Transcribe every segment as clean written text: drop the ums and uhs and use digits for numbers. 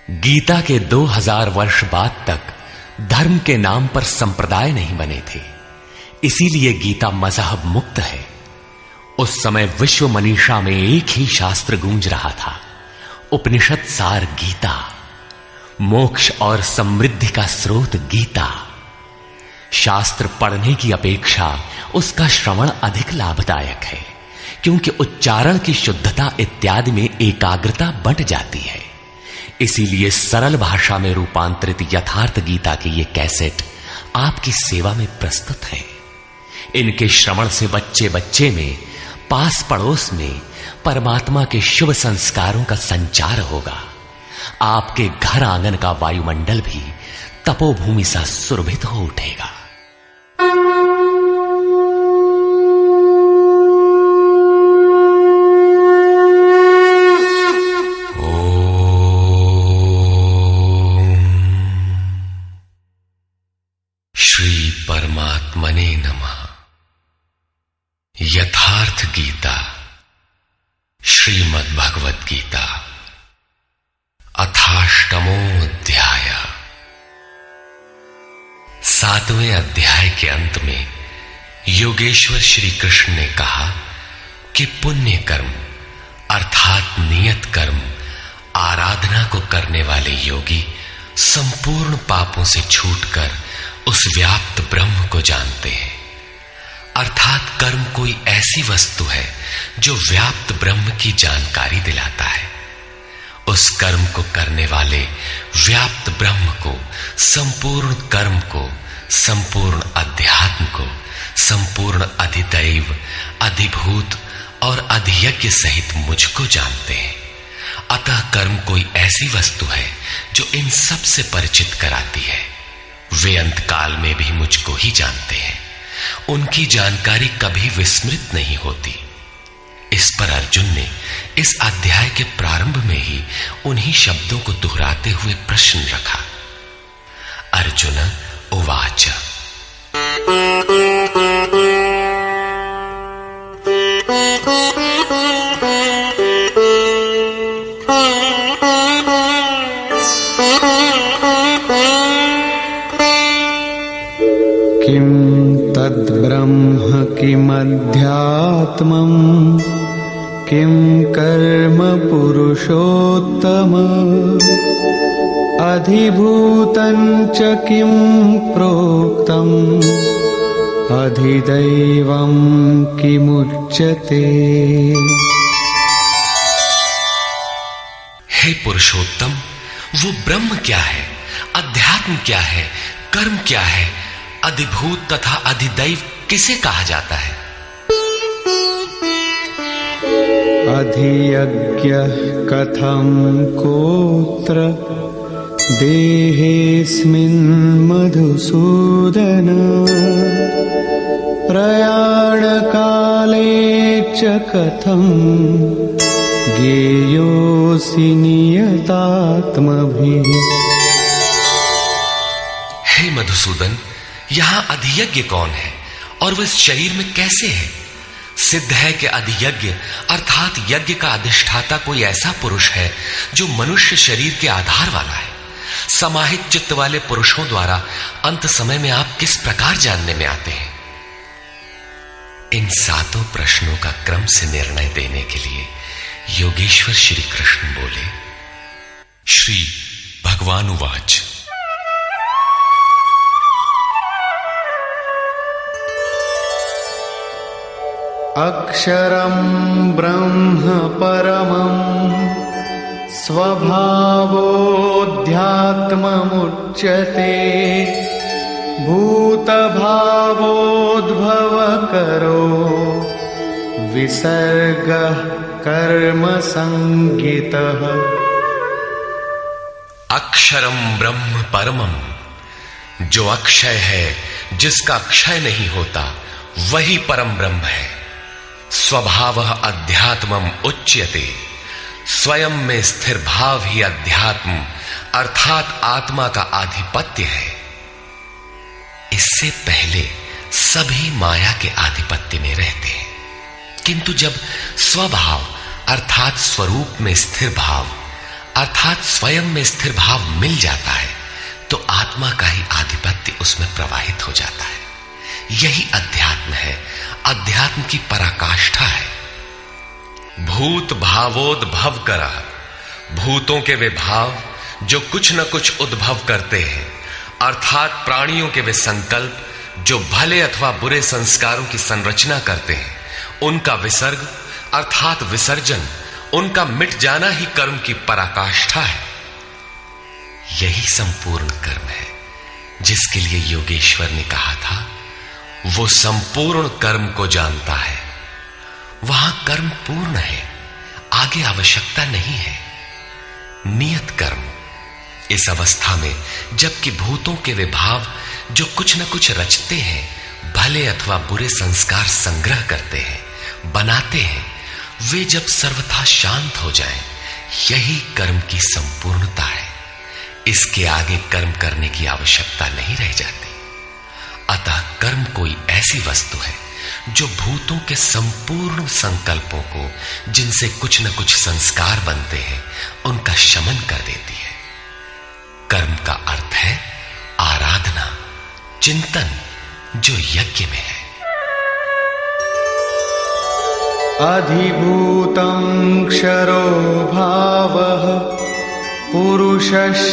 गीता के 2000 वर्ष बाद तक धर्म के नाम पर संप्रदाय नहीं बने थे, इसीलिए गीता मजहब मुक्त है। उस समय विश्व मनीषा में एक ही शास्त्र गूंज रहा था, उपनिषद सार गीता, मोक्ष और समृद्धि का स्रोत गीता। शास्त्र पढ़ने की अपेक्षा उसका श्रवण अधिक लाभदायक है, क्योंकि उच्चारण की शुद्धता इत्यादि में एकाग्रता बंट जाती है। इसीलिए सरल भाषा में रूपांतरित यथार्थ गीता के ये कैसेट आपकी सेवा में प्रस्तुत हैं। इनके श्रवण से बच्चे बच्चे में, पास पड़ोस में परमात्मा के शुभ संस्कारों का संचार होगा। आपके घर आंगन का वायुमंडल भी तपोभूमि सा सुरभित हो उठेगा। श्री परमात्मने नमः। यथार्थ गीता, श्रीमद् भगवत गीता, अथाष्टमो अध्याय। 7वें अध्याय के अंत में योगेश्वर श्री कृष्ण ने कहा कि पुण्य कर्म अर्थात नियत कर्म आराधना को करने वाले योगी संपूर्ण पापों से छूटकर उस व्याप्त ब्रह्म को जानते हैं। अर्थात कर्म कोई ऐसी वस्तु है जो व्याप्त ब्रह्म की जानकारी दिलाता है। उस कर्म को करने वाले व्याप्त ब्रह्म को, संपूर्ण कर्म को, संपूर्ण अध्यात्म को, संपूर्ण अधिदैव, अधिभूत और अधियज्ञ सहित मुझको जानते हैं। अतः कर्म कोई ऐसी वस्तु है जो इन सब से परिचित कराती है। वे अंतकाल में भी मुझको ही जानते हैं। उनकी जानकारी कभी विस्मृत नहीं होती। इस पर अर्जुन ने इस अध्याय के प्रारंभ में ही उन्हीं शब्दों को दोहराते हुए प्रश्न रखा। अर्जुन उवाच। किम तद्ब्रह्म किमध्यात्मम् किम कर्म पुरुषोत्तम अधिभूतं च किम प्रोक्तम् अधिदैवं किमुच्यते। हे पुरुषोत्तम, वो ब्रह्म क्या है, अध्यात्म क्या है, कर्म क्या है, अधिभूत तथा अधिदैव किसे कहा जाता है? अधियज्ञः कथं कोत्र देहेऽस्मिन् मधुसूदन प्रयाणकाले च कथं ज्ञेयोऽसि नियतात्मभिः। हे मधुसूदन, यहां अधियज्ञ कौन है और वह इस शरीर में कैसे है? सिद्ध है कि अधियज्ञ अर्थात यज्ञ का अधिष्ठाता कोई ऐसा पुरुष है जो मनुष्य शरीर के आधार वाला है। समाहित चित्त वाले पुरुषों द्वारा अंत समय में आप किस प्रकार जानने में आते हैं? इन 7 प्रश्नों का क्रम से निर्णय देने के लिए योगेश्वर श्री कृष्ण बोले। श्री भगवान उवाच। अक्षरं ब्रह्म परमं स्वभावोऽध्यात्ममुच्यते भूतभावोद्भवकरो विसर्गः कर्म संज्ञितः। अक्षरम ब्रह्म परमम, जो अक्षय है, जिसका क्षय नहीं होता, वही परम ब्रह्म है। स्वभावः अध्यात्मम उच्यते, स्वयं में स्थिर भाव ही अध्यात्म अर्थात आत्मा का आधिपत्य है। इससे पहले सभी माया के आधिपत्य में रहते हैं, किंतु जब स्वभाव अर्थात स्वरूप में स्थिर भाव अर्थात स्वयं में स्थिर भाव मिल जाता है तो आत्मा का ही आधिपत्य उसमें प्रवाहित हो जाता है। यही अध्यात्म है, अध्यात्म की पराकाष्ठा है। भूत भावोद्भव करा, भूतों के वे भाव जो कुछ न कुछ उद्भव करते हैं, अर्थात प्राणियों के वे संकल्प जो भले अथवा बुरे संस्कारों की संरचना करते हैं, उनका विसर्ग अर्थात विसर्जन, उनका मिट जाना ही कर्म की पराकाष्ठा है। यही संपूर्ण कर्म है जिसके लिए योगेश्वर ने कहा था, वो संपूर्ण कर्म को जानता है। वहां कर्म पूर्ण है, आगे आवश्यकता नहीं है। नियत कर्म, इस अवस्था में जबकि भूतों के वे भाव जो कुछ न कुछ रचते हैं, भले अथवा बुरे संस्कार संग्रह करते हैं, बनाते हैं, वे जब सर्वथा शांत हो जाएं, यही कर्म की संपूर्णता है। इसके आगे कर्म करने की आवश्यकता नहीं रह जाती। अतः कर्म कोई ऐसी वस्तु है जो भूतों के संपूर्ण संकल्पों को, जिनसे कुछ न कुछ संस्कार बनते हैं, उनका शमन कर देती है। कर्म का अर्थ है आराधना, चिंतन, जो यज्ञ में है। अधिभूतं क्षरो भावः पुरुषश्चाधिदैवतम्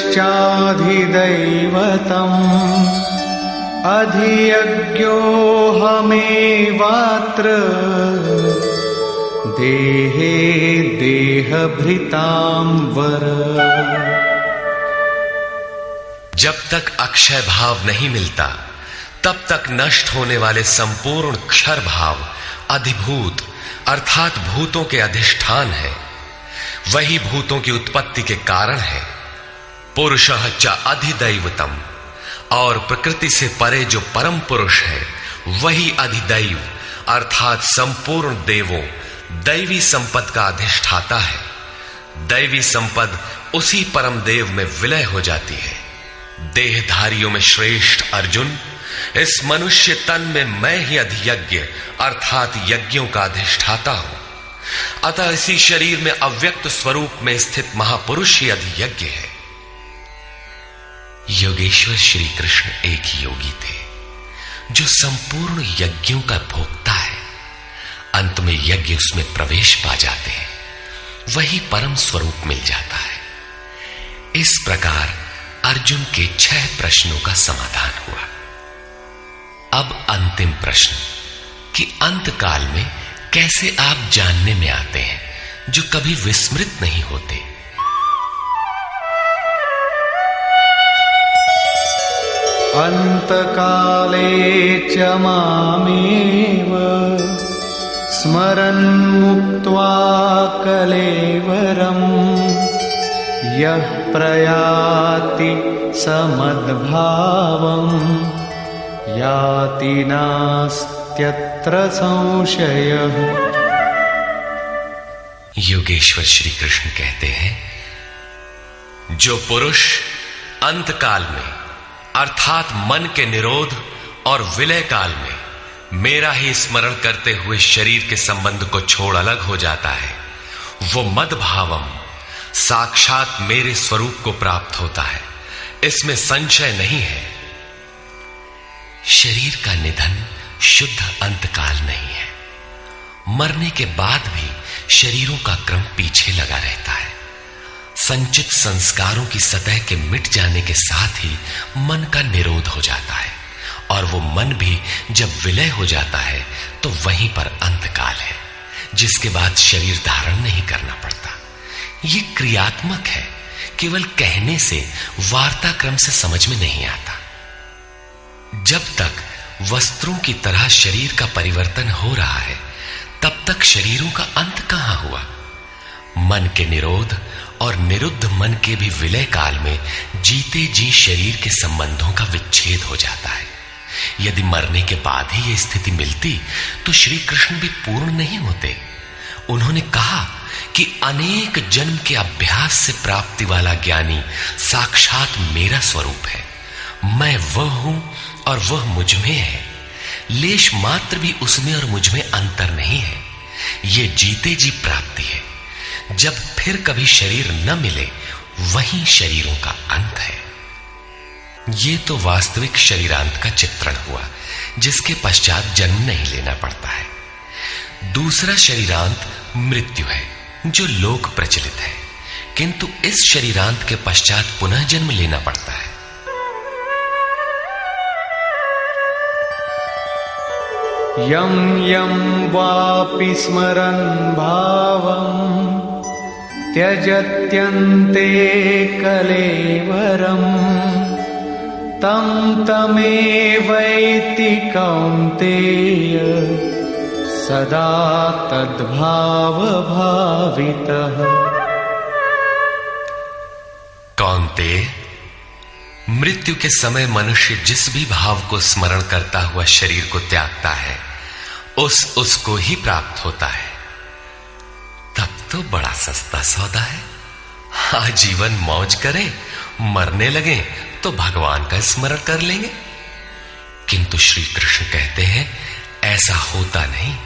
अधियज्ञोऽहमेवात्र देहे देहभृतां वर। जब तक अक्षय भाव नहीं मिलता तब तक नष्ट होने वाले संपूर्ण क्षर भाव अधिभूत अर्थात भूतों के अधिष्ठान है। वही भूतों की उत्पत्ति के कारण है। पुरुषः च अधिदैवतम, और प्रकृति से परे जो परम पुरुष है वही अधिदैव अर्थात संपूर्ण देवों, दैवी संपद का अधिष्ठाता है। दैवी संपद उसी परम देव में विलय हो जाती है। देहधारियों में श्रेष्ठ अर्जुन, इस मनुष्य तन में मैं ही अधियज्ञ अर्थात यज्ञों का अधिष्ठाता हूं। अतः इसी शरीर में अव्यक्त स्वरूप में स्थित महापुरुष ही अधियज्ञ है। योगेश्वर श्री कृष्ण एक योगी थे जो संपूर्ण यज्ञों का भोक्ता है। अंत में यज्ञ उसमें प्रवेश पा जाते हैं, वही परम स्वरूप मिल जाता है। इस प्रकार अर्जुन के 6 प्रश्नों का समाधान हुआ। अब अंतिम प्रश्न कि अंत काल में कैसे आप जानने में आते हैं जो कभी विस्मृत नहीं होते। अंतकाले च मामेव स्मरन् मुक्त्वा कलेवरम् यः प्रयाति समद्भावम् याति नास्त्यत्र संशयः। योगेश्वर श्री कृष्ण कहते हैं, जो पुरुष अंतकाल में अर्थात मन के निरोध और विलय काल में मेरा ही स्मरण करते हुए शरीर के संबंध को छोड़ अलग हो जाता है, वो मद्भावम साक्षात मेरे स्वरूप को प्राप्त होता है, इसमें संशय नहीं है। शरीर का निधन शुद्ध अंतकाल नहीं है। मरने के बाद भी शरीरों का क्रम पीछे लगा रहता है। संचित संस्कारों की सतह के मिट जाने के साथ ही मन का निरोध हो जाता है, और वो मन भी जब विलय हो जाता है तो वहीं पर अंतकाल है, जिसके बाद शरीर धारण नहीं करना पड़ता। ये क्रियात्मक है, केवल कहने से वार्ताक्रम से समझ में नहीं आता। जब तक वस्त्रों की तरह शरीर का परिवर्तन हो रहा है तब तक शरीरों का अंत कहां हुआ। मन के निरोध और निरुद्ध मन के भी विलय काल में जीते जी शरीर के संबंधों का विच्छेद हो जाता है। यदि मरने के बाद ही यह स्थिति मिलती तो श्री कृष्ण भी पूर्ण नहीं होते। उन्होंने कहा कि अनेक जन्म के अभ्यास से प्राप्ति वाला ज्ञानी साक्षात मेरा स्वरूप है। मैं वह हूं और वह मुझ में है। लेश मात्र भी उसमें और मुझ में अंतर नहीं है। यह जीते जी प्राप्ति है। जब फिर कभी शरीर न मिले वही शरीरों का अंत है। ये तो वास्तविक शरीरांत का चित्रण हुआ, जिसके पश्चात जन्म नहीं लेना पड़ता है। दूसरा शरीरांत मृत्यु है, जो लोक प्रचलित है, किंतु इस शरीरांत के पश्चात पुनः जन्म लेना पड़ता है। यं यं वापि स्मरन् भावं त्यजत्यन्ते कलेवरम् तं तमेवैति कौन्तेय सदा तद्भावभावितः। कौन्तेय, मृत्यु के समय मनुष्य जिस भी भाव को स्मरण करता हुआ शरीर को त्यागता है, उसको ही प्राप्त होता है। तब तो बड़ा सस्ता सौदा है। आजीवन मौज करें, मरने लगे तो भगवान का स्मरण कर लेंगे। किंतु श्री कृष्ण कहते हैं ऐसा होता नहीं।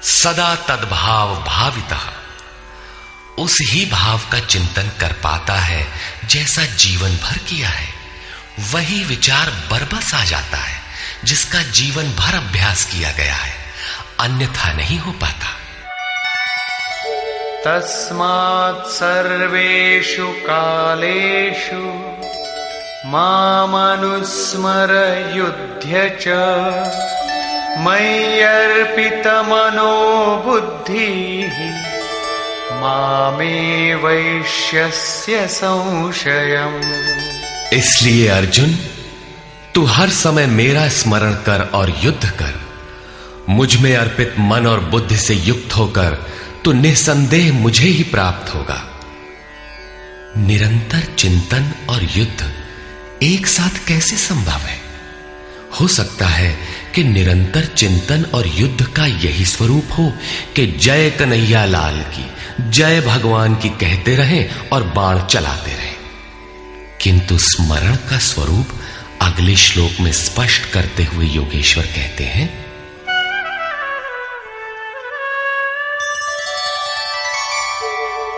सदा तद्भाव भावितः, उस ही भाव का चिंतन कर पाता है जैसा जीवन भर किया है। वही विचार बरबस आ जाता है जिसका जीवन भर अभ्यास किया गया है, अन्यथा नहीं हो पाता। तस्मात् सर्वेषु कालेषु मामनुस्मर युध्य च मय्यर्पितमनो बुद्धिः मामे वैश्यस्य संशयम्। इसलिए अर्जुन, तू हर समय मेरा स्मरण कर और युद्ध कर। मुझ में अर्पित मन और बुद्धि से युक्त होकर तो निसंदेह मुझे ही प्राप्त होगा। निरंतर चिंतन और युद्ध एक साथ कैसे संभव है? हो सकता है कि निरंतर चिंतन और युद्ध का यही स्वरूप हो कि जय कन्हैया लाल की, जय भगवान की कहते रहें और बाण चलाते रहें। किंतु स्मरण का स्वरूप अगले श्लोक में स्पष्ट करते हुए योगेश्वर कहते हैं,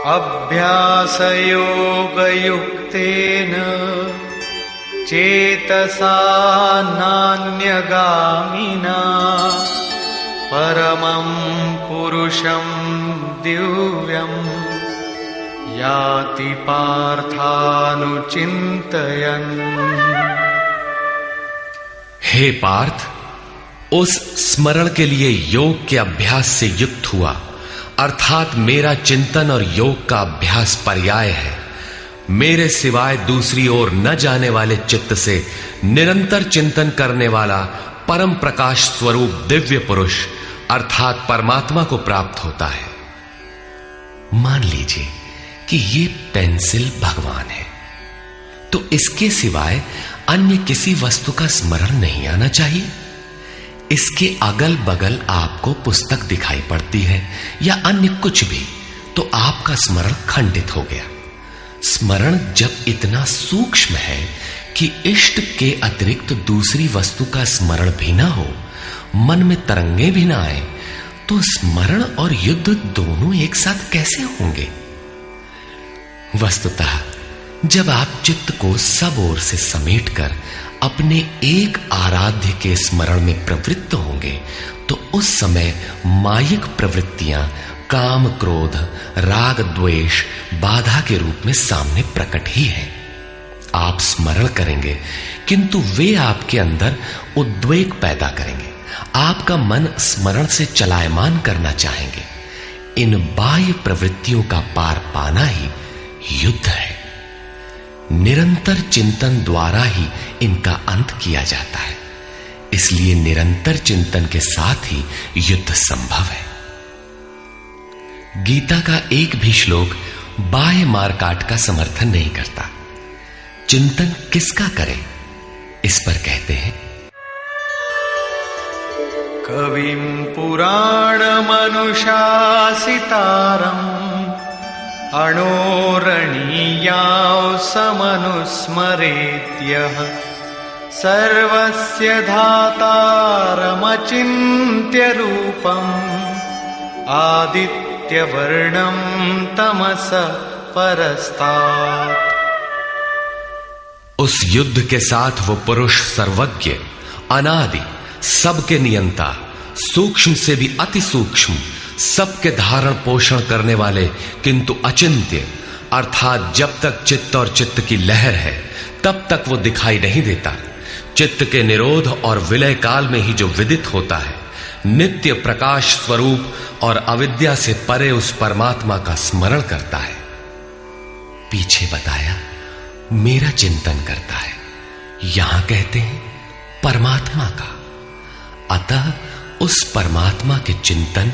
अभ्यासयोगयुक्तेन चेतसा नान्यगामिना परमं पुरुषं दिव्यं याति पार्थानुचिन्तयन्। हे पार्थ, उस स्मरण के लिए योग के अभ्यास से युक्त हुआ, अर्थात मेरा चिंतन और योग का अभ्यास पर्याय है। मेरे सिवाय दूसरी ओर न जाने वाले चित्त से निरंतर चिंतन करने वाला परम प्रकाश स्वरूप दिव्य पुरुष अर्थात परमात्मा को प्राप्त होता है। मान लीजिए कि ये पेंसिल भगवान है, तो इसके सिवाय अन्य किसी वस्तु का स्मरण नहीं आना चाहिए। इसके अगल बगल आपको पुस्तक दिखाई पड़ती है या अन्य कुछ भी, तो आपका स्मरण खंडित हो गया। स्मरण जब इतना सूक्ष्म है कि इष्ट के अतिरिक्त दूसरी वस्तु का स्मरण भी ना हो, मन में तरंगे भी ना आए, तो स्मरण और युद्ध दोनों एक साथ कैसे होंगे? वस्तुतः जब आप चित्त को सब ओर से समेटकर अपने एक आराध्य के स्मरण में प्रवृत्त होंगे, तो उस समय मायिक प्रवृत्तियां काम क्रोध राग द्वेष बाधा के रूप में सामने प्रकट ही है। आप स्मरण करेंगे किंतु वे आपके अंदर उद्वेग पैदा करेंगे। आपका मन स्मरण से चलायमान करना चाहेंगे। इन बाह्य प्रवृत्तियों का पार पाना ही युद्ध है। निरंतर चिंतन द्वारा ही इनका अंत किया जाता है। इसलिए निरंतर चिंतन के साथ ही युद्ध संभव है। गीता का एक भी श्लोक बाह्य मारकाट का समर्थन नहीं करता। चिंतन किसका करें, इस पर कहते हैं, कविं पुराणमनुशासितारम् अणोरणीयां समनुस्मरेत्यः सर्वस्य धातारमचिन्त्य रूपम् आदित्यनाथमव्ययम्। नित्यवर्णं तमस परस्तात्। उस युद्ध के साथ वो पुरुष सर्वज्ञ, अनादि, सबके नियंता, सूक्ष्म से भी अति सूक्ष्म, सबके धारण पोषण करने वाले किंतु अचिंत्य, अर्थात जब तक चित्त और चित्त की लहर है तब तक वो दिखाई नहीं देता। चित्त के निरोध और विलय काल में ही जो विदित होता है, नित्य प्रकाश स्वरूप और अविद्या से परे उस परमात्मा का स्मरण करता है। पीछे बताया मेरा चिंतन करता है, यहां कहते हैं परमात्मा का। अतः उस परमात्मा के चिंतन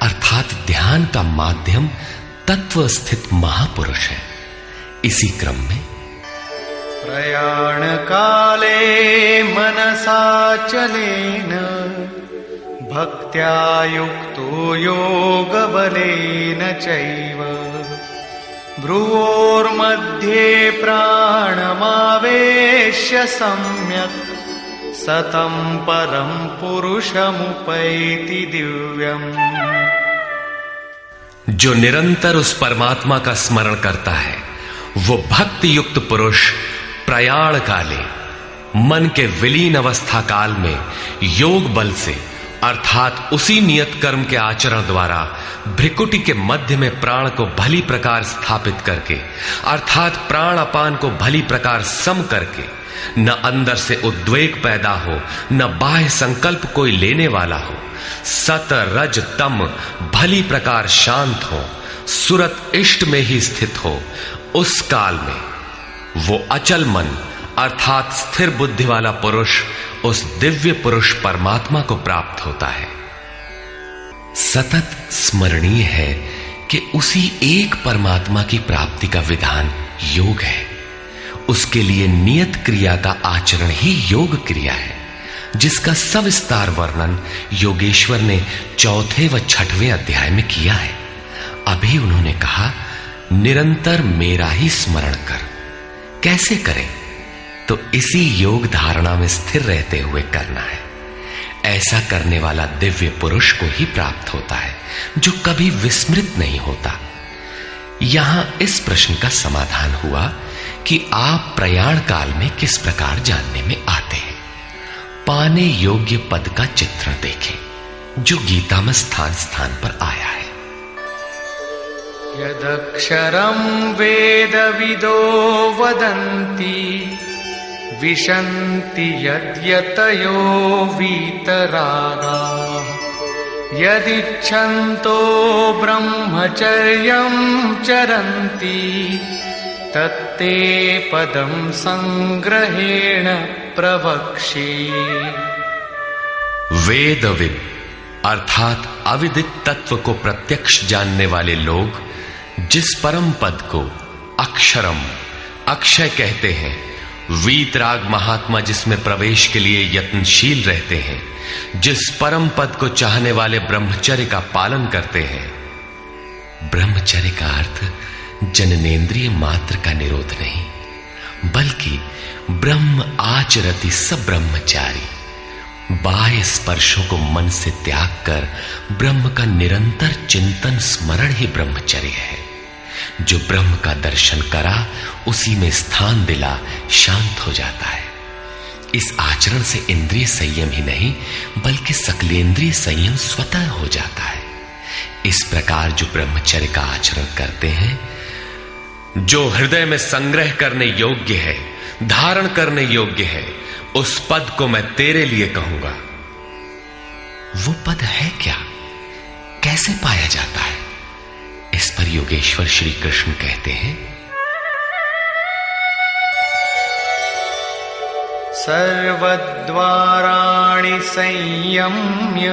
अर्थात ध्यान का माध्यम तत्व स्थित महापुरुष है। इसी क्रम में प्रयाण काले मनसाचलेन भक्त्या युक्तो योग बलेन चैव भ्रुवोर्मध्ये प्राणमावेश्य सम्यक् सतं परं पुरुषमुपैति दिव्यम्। जो निरंतर उस परमात्मा का स्मरण करता है वो भक्ति युक्त पुरुष प्रयाण काले, मन के विलीन अवस्था काल में योग बल से अर्थात उसी नियत कर्म के आचरण द्वारा भ्रिकुटी के मध्य में प्राण को भली प्रकार स्थापित करके अर्थात प्राण अपान को भली प्रकार सम करके न अंदर से उद्वेग पैदा हो न बाह्य संकल्प कोई लेने वाला हो, सत रज तम भली प्रकार शांत हो, सुरत इष्ट में ही स्थित हो, उस काल में वो अचल मन अर्थात स्थिर बुद्धि वाला पुरुष उस दिव्य पुरुष परमात्मा को प्राप्त होता है। सतत स्मरणीय है कि उसी एक परमात्मा की प्राप्ति का विधान योग है। उसके लिए नियत क्रिया का आचरण ही योग क्रिया है, जिसका सविस्तार वर्णन योगेश्वर ने 4 व 6वें अध्याय में किया है। अभी उन्होंने कहा निरंतर मेरा ही स्मरण कर। कैसे करें? तो इसी योग धारणा में स्थिर रहते हुए करना है। ऐसा करने वाला दिव्य पुरुष को ही प्राप्त होता है, जो कभी विस्मृत नहीं होता। यहां इस प्रश्न का समाधान हुआ कि आप प्रयाण काल में किस प्रकार जानने में आते हैं। पाने योग्य पद का चित्रण देखें, जो गीता में स्थान स्थान पर आया है। यदक्षरं वेदविदो वदन्ति विशन्ति यद्यतयो वीतरागाः यदिच्छन्तो ब्रह्मचर्यं चरन्ति तत्ते पदं संग्रहेण प्रवक्ष्ये। वेदविद अर्थात अविदित तत्व को प्रत्यक्ष जानने वाले लोग जिस परम पद को अक्षरम अक्षय कहते हैं, वीतराग महात्मा जिसमें प्रवेश के लिए यत्नशील रहते हैं, जिस परम पद को चाहने वाले ब्रह्मचर्य का पालन करते हैं। ब्रह्मचर्य का अर्थ जननेन्द्रिय मात्र का निरोध नहीं, बल्कि ब्रह्म आचरति सब ब्रह्मचारी, बाह्य स्पर्शों को मन से त्याग कर ब्रह्म का निरंतर चिंतन स्मरण ही ब्रह्मचर्य है। जो ब्रह्म का दर्शन करा उसी में स्थान दिला शांत हो जाता है। इस आचरण से इंद्रिय संयम ही नहीं बल्कि सकलेंद्रिय संयम स्वतः हो जाता है। इस प्रकार जो ब्रह्मचर्य का आचरण करते हैं, जो हृदय में संग्रह करने योग्य है, धारण करने योग्य है, उस पद को मैं तेरे लिए कहूंगा। वो पद है क्या? कैसे पाया जाता है? इस पर योगेश्वर श्री कृष्ण कहते हैं, सर्वद्वाराणि संयम्य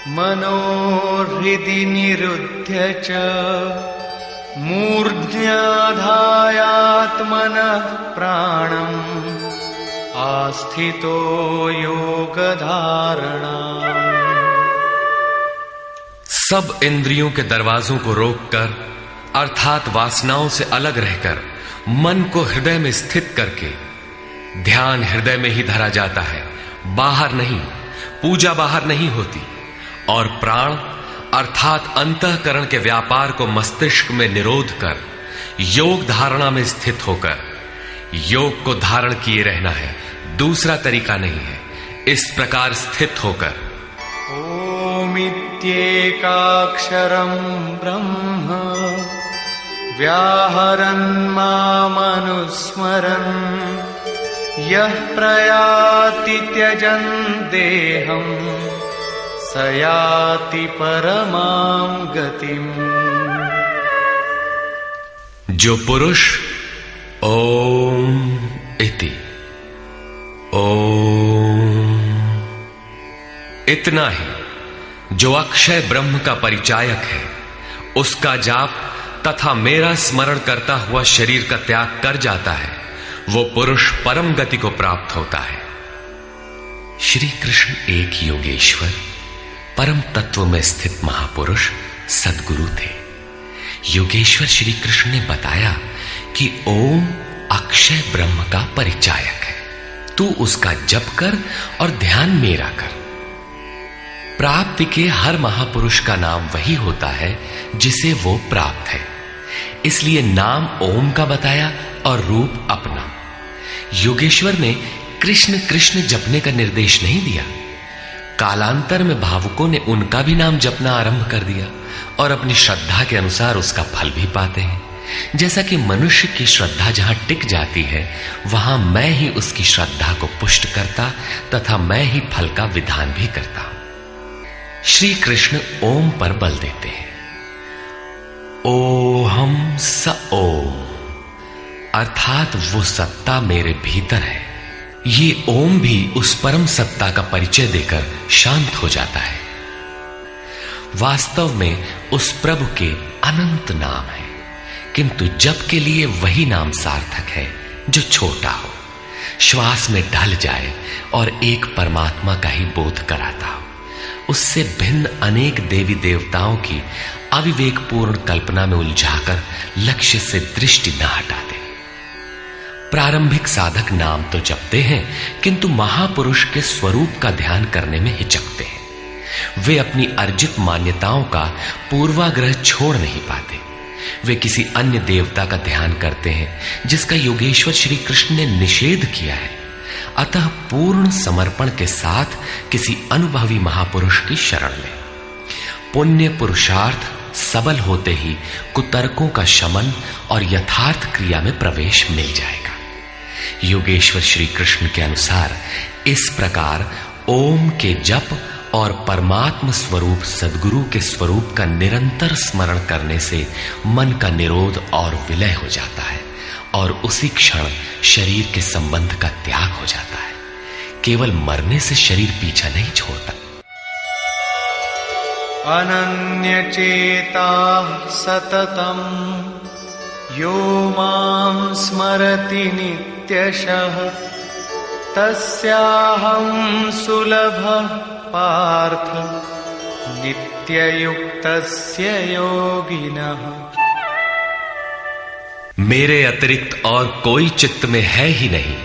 मनोहृदि निरुध्य च मूर्ध्याधायात्मनः प्राणम् आस्थितो योगधारणा। सब इंद्रियों के दरवाजों को रोककर अर्थात वासनाओं से अलग रहकर मन को हृदय में स्थित करके ध्यान हृदय में ही धरा जाता है, बाहर नहीं। पूजा बाहर नहीं होती। और प्राण अर्थात अंतःकरण के व्यापार को मस्तिष्क में निरोध कर योग धारणा में स्थित होकर योग को धारण किए रहना है, दूसरा तरीका नहीं है। इस प्रकार स्थित होकर ओमित्येकाक्षरं ब्रह्म व्याहरन् मामनुस्मरन् यः प्रयाति त्यजन् देहं स याति परमां गतिम्। जो पुरुष ओम इति ओम इतना ही जो अक्षय ब्रह्म का परिचायक है, उसका जाप तथा मेरा स्मरण करता हुआ शरीर का त्याग कर जाता है, वो पुरुष परम गति को प्राप्त होता है। श्री कृष्ण एक योगेश्वर परम तत्व में स्थित महापुरुष सद्गुरु थे। योगेश्वर श्री कृष्ण ने बताया कि ओम अक्षय ब्रह्म का परिचायक है, तू उसका जप कर और ध्यान मेरा कर। प्राप्ति के हर महापुरुष का नाम वही होता है जिसे वो प्राप्त है, इसलिए नाम ओम का बताया और रूप अपना। योगेश्वर ने कृष्ण कृष्ण जपने का निर्देश नहीं दिया। कालांतर में भावुकों ने उनका भी नाम जपना आरंभ कर दिया और अपनी श्रद्धा के अनुसार उसका फल भी पाते हैं। जैसा कि मनुष्य की श्रद्धा जहां टिक जाती है, वहां मैं ही उसकी श्रद्धा को पुष्ट करता तथा मैं ही फल का विधान भी करता हूं। श्री कृष्ण ओम पर बल देते हैं। ओहम स ओम, अर्थात वो सत्ता मेरे भीतर है। ये ओम भी उस परम सत्ता का परिचय देकर शांत हो जाता है। वास्तव में उस प्रभु के अनंत नाम है, किंतु जप के लिए वही नाम सार्थक है जो छोटा हो, श्वास में ढल जाए और एक परमात्मा का ही बोध कराता हो। उससे भिन्न अनेक देवी देवताओं की अविवेकपूर्ण कल्पना में उलझाकर लक्ष्य से दृष्टि न हटाते। प्रारंभिक साधक नाम तो जपते हैं, किंतु महापुरुष के स्वरूप का ध्यान करने में हिचकते हैं। वे अपनी अर्जित मान्यताओं का पूर्वाग्रह छोड़ नहीं पाते। वे किसी अन्य देवता का ध्यान करते हैं जिसका योगेश्वर श्री कृष्ण ने निषेध किया है। अतः पूर्ण समर्पण के साथ किसी अनुभवी महापुरुष की शरण लें। पुण्य पुरुषार्थ सबल होते ही कुतर्कों का शमन और यथार्थ क्रिया में प्रवेश मिल जाएगा। योगेश्वर श्री कृष्ण के अनुसार इस प्रकार ओम के जप और परमात्म स्वरूप सद्गुरु के स्वरूप का निरंतर स्मरण करने से मन का निरोध और विलय हो जाता है और उसी क्षण शरीर के संबंध का त्याग हो जाता है। केवल मरने से शरीर पीछा नहीं छोड़ता। अनन्यचेता सततम यो मां स्मरति नित्यशः तस्याहं सुलभः पार्थ नित्ययुक्तस्य योगिनः। मेरे अतिरिक्त और कोई चित्त में है ही नहीं।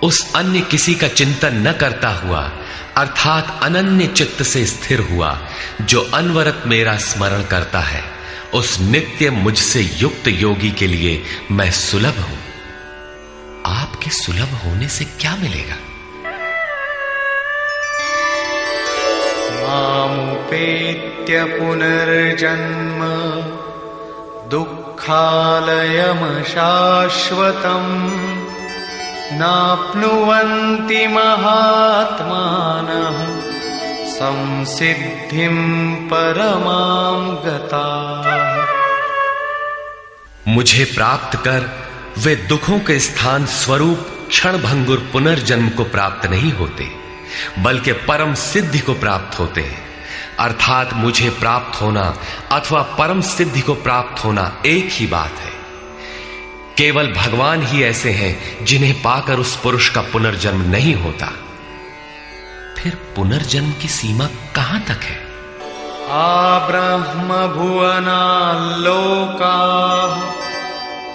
उस अन्य किसी का चिंतन न करता हुआ अर्थात अनन्य चित्त से स्थिर हुआ जो अनवरत मेरा स्मरण करता है, उस नित्य मुझसे युक्त योगी के लिए मैं सुलभ हूं। आपके सुलभ होने से क्या मिलेगा? मामुपेत्य पुनर्जन्म दुःखालयम् शाश्वतम् नाप्नुवन्ति महात्मानः संसिद्धिं परमां गताः। मुझे प्राप्त कर वे दुखों के स्थान स्वरूप क्षणभंगुर पुनर्जन्म को प्राप्त नहीं होते, बल्कि परम सिद्धि को प्राप्त होते हैं। अर्थात मुझे प्राप्त होना अथवा परम सिद्धि को प्राप्त होना एक ही बात है। केवल भगवान ही ऐसे हैं जिन्हें पाकर उस पुरुष का पुनर्जन्म नहीं होता। फिर पुनर्जन्म की सीमा कहां तक है? आब्रह्म भुवना लोका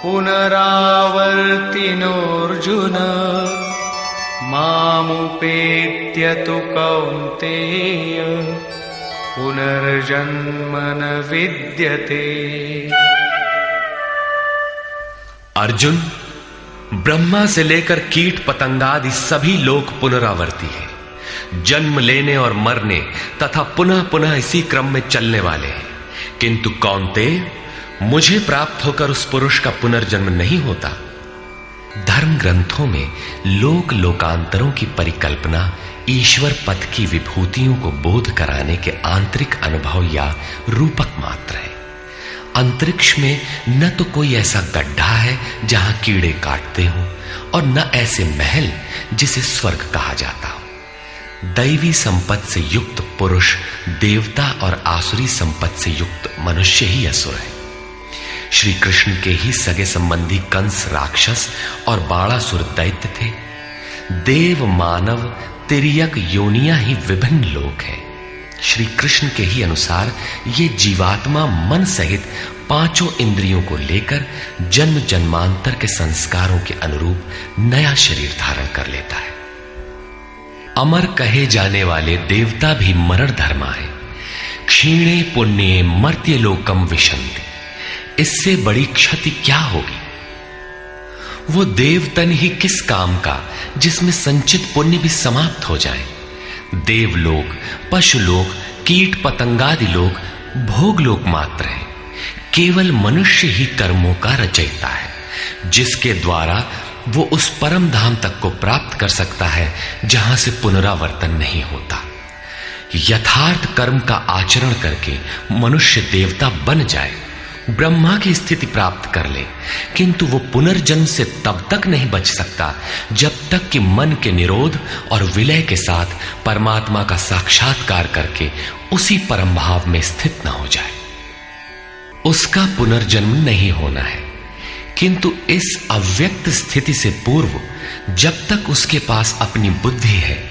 पुनरावर्तिनोऽर्जुन मामुपेत्य तु कौन्तेय पुनर्जन्म न विद्यते। अर्जुन, ब्रह्मा से लेकर कीट पतंगादि सभी लोक पुनरावर्ती है, जन्म लेने और मरने तथा पुनः पुनः इसी क्रम में चलने वाले हैं। किंतु कौन्तेय, मुझे प्राप्त होकर उस पुरुष का पुनर्जन्म नहीं होता। धर्म ग्रंथों में लोक लोकांतरों की परिकल्पना ईश्वर पद की विभूतियों को बोध कराने के आंतरिक अनुभव या रूपक मात्र है। अंतरिक्ष में न तो कोई ऐसा गड्ढा है जहां कीड़े काटते हों और न ऐसे महल जिसे स्वर्ग कहा जाता हो। दैवी संपत्ति से युक्त पुरुष देवता और आसुरी संपत्ति से युक्त मनुष्य ही असुर है। श्री कृष्ण के ही सगे संबंधी कंस राक्षस और बाणासुर दैत्य थे। देव मानव तिर्यक योनियां ही विभिन्न लोक हैं। श्री कृष्ण के ही अनुसार ये जीवात्मा मन सहित पांचों इंद्रियों को लेकर जन्म जन्मांतर के संस्कारों के अनुरूप नया शरीर धारण कर लेता है। अमर कहे जाने वाले देवता भी मरण धर्मा है। क्षीणे पुण्ये मर्त्य लोकम विशन्ति। इससे बड़ी क्षति क्या होगी? वो देवतन ही किस काम का जिसमें संचित पुण्य भी समाप्त हो जाए। देवलोक, पशुलोक, कीट पतंगादि लोक भोगलोक मात्र है। केवल मनुष्य ही कर्मों का रचयिता है, जिसके द्वारा वो उस परम धाम तक को प्राप्त कर सकता है जहां से पुनरावर्तन नहीं होता। यथार्थ कर्म का आचरण करके मनुष्य देवता बन जाए, ब्रह्मा की स्थिति प्राप्त कर ले, किंतु वो पुनर्जन्म से तब तक नहीं बच सकता जब तक कि मन के निरोध और विलय के साथ परमात्मा का साक्षात्कार करके उसी परम भाव में स्थित न हो जाए। उसका पुनर्जन्म नहीं होना है, किंतु इस अव्यक्त स्थिति से पूर्व जब तक उसके पास अपनी बुद्धि है,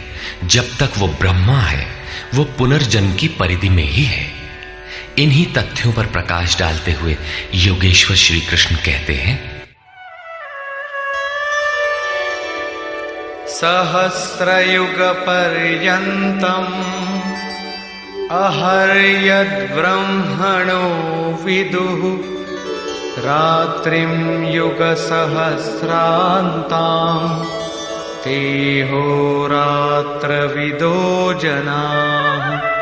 जब तक वो ब्रह्मा है, वो पुनर्जन्म की परिधि में ही है। इन्हीं तथ्यों पर प्रकाश डालते हुए योगेश्वर श्री कृष्ण कहते हैं, सहस्रयुग पर्यन्तम् अहर्यद् ब्रह्मणो विदुः रात्रिं युग सहस्रान्ताम् तेहोरात्र विदो जनाः।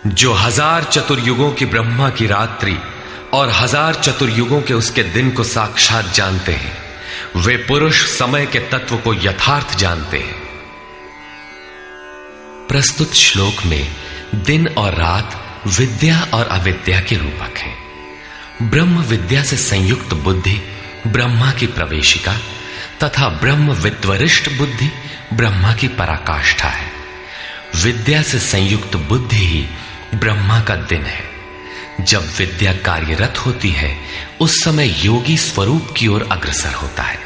जो 1000 चतुर्युगों की ब्रह्मा की रात्रि और 1000 चतुर्युगों के उसके दिन को साक्षात जानते हैं, वे पुरुष समय के तत्व को यथार्थ जानते हैं। प्रस्तुत श्लोक में दिन और रात विद्या और अविद्या के रूपक हैं। ब्रह्म विद्या से संयुक्त बुद्धि ब्रह्मा की प्रवेशिका तथा ब्रह्म विद्वरिष्ठ बुद्धि ब्रह्मा की पराकाष्ठा है। विद्या से संयुक्त बुद्धि ही ब्रह्मा का दिन है। जब विद्या कार्यरत होती है, उस समय योगी स्वरूप की ओर अग्रसर होता है।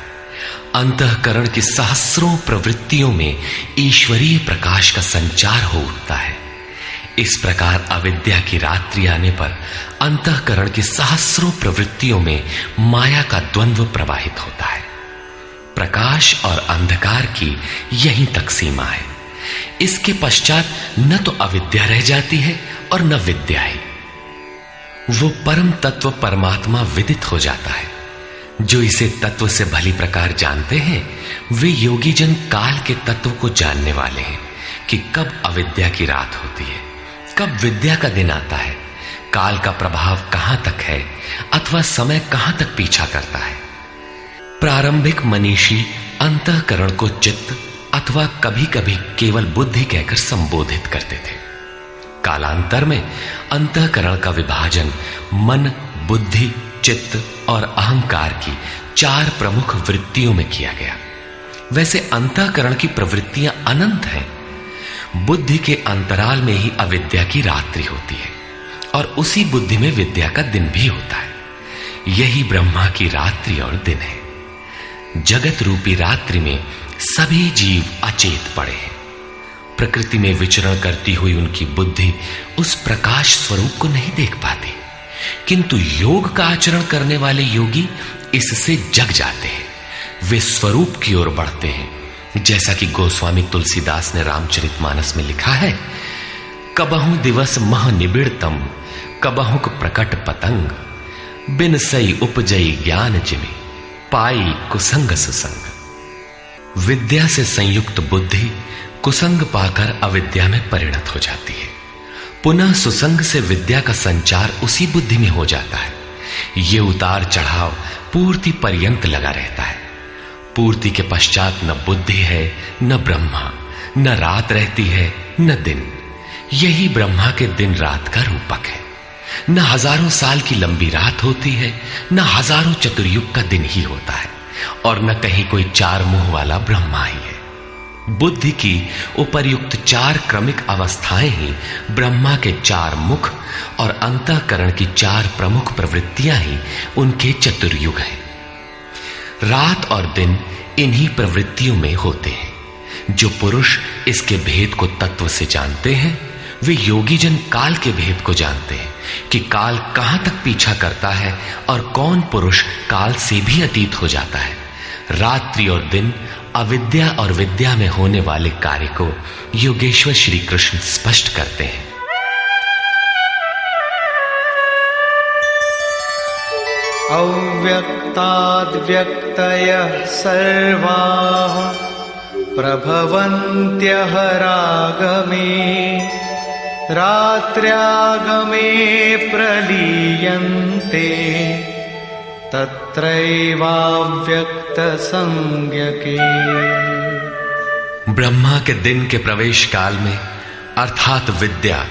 अंतःकरण की सहस्रों प्रवृत्तियों में ईश्वरीय प्रकाश का संचार हो उठता है। इस प्रकार अविद्या की रात्रि आने पर अंतःकरण की सहस्रों प्रवृत्तियों में माया का द्वंद्व प्रवाहित होता है। प्रकाश और अंधकार की यहीं तक सीमा है। इसके पश्चात न तो अविद्या रह जाती है और न विद्या ही। वो परम तत्व परमात्मा विदित हो जाता है। जो इसे तत्व से भली प्रकार जानते हैं, वे योगी जन काल के तत्व को जानने वाले हैं कि कब अविद्या की रात होती है, कब विद्या का दिन आता है, काल का प्रभाव कहां तक है अथवा समय कहां तक पीछा करता है। प्रारंभिक मनीषी अंतःकरण को चित्त अथवा कभी कभी केवल बुद्धि कहकर संबोधित करते थे। कालांतर में अंतःकरण का विभाजन मन, बुद्धि, चित्त और अहंकार की 4 प्रमुख वृत्तियों में किया गया। वैसे अंतःकरण की प्रवृत्तियां अनंत हैं। बुद्धि के अंतराल में ही अविद्या की रात्रि होती है और उसी बुद्धि में विद्या का दिन भी होता है। यही ब्रह्मा की रात्रि और दिन है। जगत रूपी रात्रि में सभी जीव अचेत पड़े हैं। प्रकृति में विचरण करती हुई उनकी बुद्धि उस प्रकाश स्वरूप को नहीं देख पाती, किंतु योग का आचरण करने वाले योगी इससे जग जाते हैं। वे स्वरूप की ओर बढ़ते हैं। जैसा कि गोस्वामी तुलसीदास ने रामचरितमानस में लिखा है, कबहु दिवस मह निबिड़तम, कबहुक प्रकट पतंग, बिन सई उपजई ज्ञान जिमि, पाई कुसंग सुसंग। विद्या से संयुक्त बुद्धि कुसंग पाकर अविद्या में परिणत हो जाती है। पुनः सुसंग से विद्या का संचार उसी बुद्धि में हो जाता है। ये उतार चढ़ाव पूर्ति पर्यंत लगा रहता है। पूर्ति के पश्चात न बुद्धि है न ब्रह्मा, न रात रहती है न दिन। यही ब्रह्मा के दिन रात का रूपक है। न हजारों साल की लंबी रात होती है, न हजारों चतुर्युग का दिन ही होता है, और न कहीं कोई चार मुंह वाला ब्रह्मा ही है। बुद्धि की उपर्युक्त चार क्रमिक अवस्थाएं ही ब्रह्मा के चार मुख और अंतःकरण की चार प्रमुख प्रवृत्तियां ही उनके चतुर्युग हैं। रात और दिन इन्हीं प्रवृत्तियों में होते हैं। जो पुरुष इसके भेद को तत्व से जानते हैं, वे योगी जन काल के भेद को जानते हैं कि काल कहां तक पीछा करता है और कौन पुरुष काल से भी अतीत हो जाता है। रात्रि और दिन, अविद्या और विद्या में होने वाले कार्य को योगेश्वर श्री कृष्ण स्पष्ट करते हैं। अव्यक्ताद् व्यक्तयः सर्वाः प्रभवन्त्यः रागमे, रात्र्यागमे प्रलीयन्ते, तत्रैवाव्यक्त संज्ञके। ब्रह्मा के दिन के प्रवेश काल में अर्थात विद्या,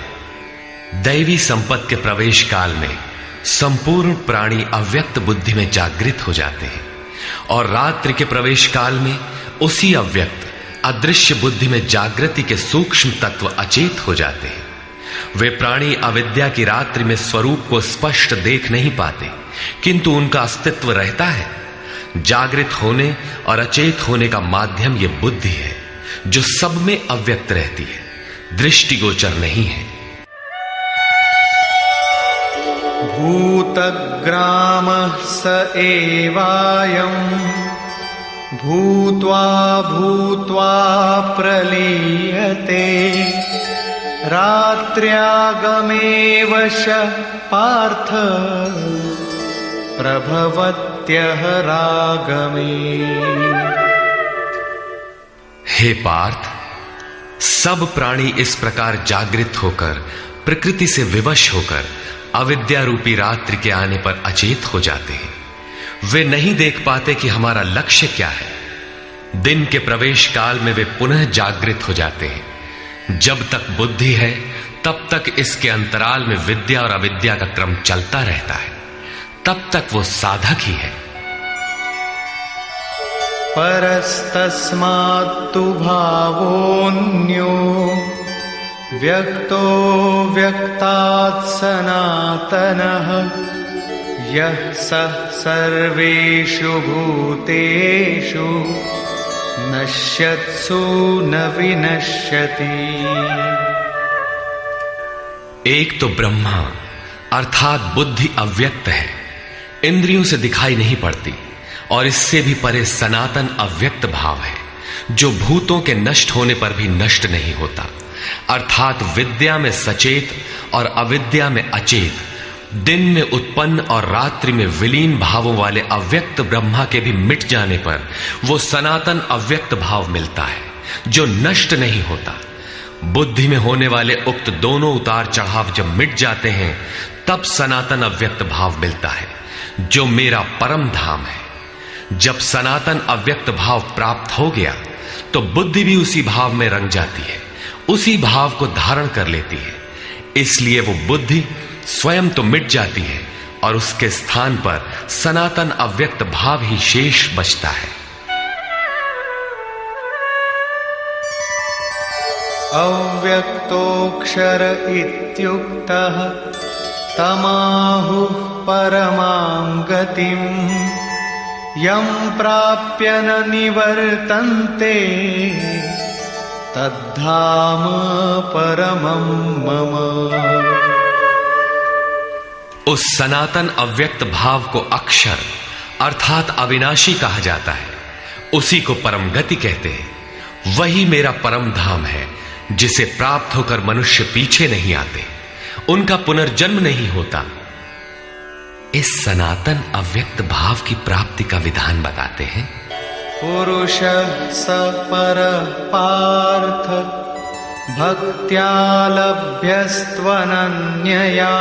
दैवी संपत्ति के प्रवेश काल में संपूर्ण प्राणी अव्यक्त बुद्धि में जागृत हो जाते हैं, और रात्रि के प्रवेश काल में उसी अव्यक्त अदृश्य बुद्धि में जागृति के सूक्ष्म तत्व अचेत हो जाते हैं। वे प्राणी अविद्या की रात्रि में स्वरूप को स्पष्ट देख नहीं पाते, किंतु उनका अस्तित्व रहता है। जागृत होने और अचेत होने का माध्यम यह बुद्धि है, जो सब में अव्यक्त रहती है, दृष्टिगोचर नहीं है। भूतग्रामः स एवायम्, भूत्वा भूत्वा प्रलीयते, रात्र्यागमे वश पार्थ, प्रभवत्यः रागमे। हे पार्थ, सब प्राणी इस प्रकार जागृत होकर, प्रकृति से विवश होकर अविद्या रूपी रात्रि के आने पर अचेत हो जाते हैं। वे नहीं देख पाते कि हमारा लक्ष्य क्या है। दिन के प्रवेश काल में वे पुनः जागृत हो जाते हैं। जब तक बुद्धि है तब तक इसके अंतराल में विद्या और अविद्या का क्रम चलता रहता है, तब तक वो साधक ही है। परस्तस्मात्तु भावोऽन्यो व्यक्तो व्यक्तात् सनातनः, यः सः सर्वेषु भूतेषु नश्यत्सु न विनश्यति। एक तो ब्रह्मा अर्थात बुद्धि अव्यक्त है, इंद्रियों से दिखाई नहीं पड़ती, और इससे भी परे सनातन अव्यक्त भाव है, जो भूतों के नष्ट होने पर भी नष्ट नहीं होता। अर्थात विद्या में सचेत और अविद्या में अचेत, दिन में उत्पन्न और रात्रि में विलीन भावों वाले अव्यक्त ब्रह्मा के भी मिट जाने पर वो सनातन अव्यक्त भाव मिलता है, जो नष्ट नहीं होता। बुद्धि में होने वाले उक्त दोनों उतार चढ़ाव जब मिट जाते हैं, तब सनातन अव्यक्त भाव मिलता है, जो मेरा परम धाम है। जब सनातन अव्यक्त भाव प्राप्त हो गया तो बुद्धि भी उसी भाव में रंग जाती है, उसी भाव को धारण कर लेती है। इसलिए वो बुद्धि स्वयं तो मिट जाती है और उसके स्थान पर सनातन अव्यक्त भाव ही शेष बचता है। अव्यक्तोऽक्षर इत्युक्तः तमाहुः परमां गतिम्, यं प्राप्य न निवर्तन्ते तद्धाम परमं मम। उस सनातन अव्यक्त भाव को अक्षर अर्थात अविनाशी कहा जाता है, उसी को परम गति कहते हैं। वही मेरा परम धाम है, जिसे प्राप्त होकर मनुष्य पीछे नहीं आते, उनका पुनर्जन्म नहीं होता। इस सनातन अव्यक्त भाव की प्राप्ति का विधान बताते हैं। पुरुष स पर पार्थ भक्त्या लभ्यस्त्वनन्यया